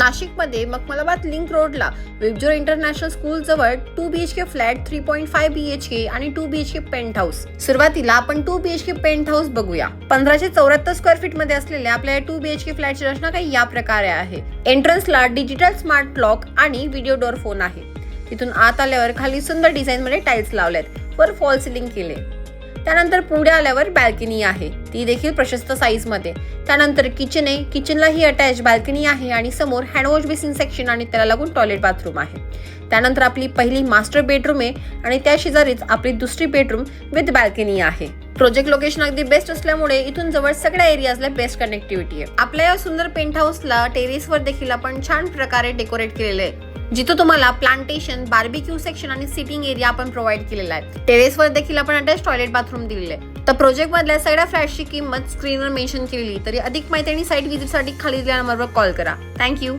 नाशिकमध्ये मखमलाबाद लिंक रोडला विबजोर international school जवळ 2 BHK फ्लॅट, 3.5 BHK आणि 2 BHK पेंट हाऊस. सुरुवातीला आपण 2 BHK पेंट हाऊस बघूया. 1574 स्क्वेअर फीट मध्ये असलेल्या आपल्या 2 BHK फ्लॅटची रचना काही या प्रकारे आहे. एंट्रन्सला डिजिटल स्मार्ट लॉक आणि व्हिडिओ डोर फोन आहे. तिथून आत आल्यावर खाली सुंदर डिझाइन मध्ये टाइल्स लावलेत, वर फॉल सिलिंग केले. त्यानंतर पुढे आल्यावर बॅल्कनी आहे, ती देखील प्रशस्त साईज मध्ये. त्यानंतर किचन आहे, किचनला ही अटॅच बॅल्कनी आहे आणि समोर हँडवॉश बेसिन सेक्शन आणि त्याला लागून टॉयलेट बाथरूम आहे. त्यानंतर आपली पहिली मास्टर बेडरूम आहे आणि त्या शेजारीच आपली दुसरी बेडरूम विथ बॅल्कनी आहे. प्रोजेक्ट लोकेशन अगदी बेस्ट असल्यामुळे इथून जवळ सगळ्या एरियाजला बेस्ट कनेक्टिव्हिटी आहे. आपल्या या सुंदर पेंट हाऊसला टेरेसवर देखील आपण छान प्रकारे डेकोरेट केलेले आहे, जिथे तुम्हाला प्लांटेशन, बार्बिक्यू सेक्शन आणि सिटिंग एरिया आपण प्रोव्हाइड केलेला आहे. टेरेसवर देखील आपण अटॅच टॉयलेट बाथरूम दिलेले आहे. तर प्रोजेक्ट मधल्या सगळ्या फ्लॅटची किंमत स्क्रीनवर मेन्शन केलेली. तरी अधिक माहिती आणि साईट व्हिजिटसाठी खाली दिलेल्या नंबरवर कॉल करा. थँक्यू.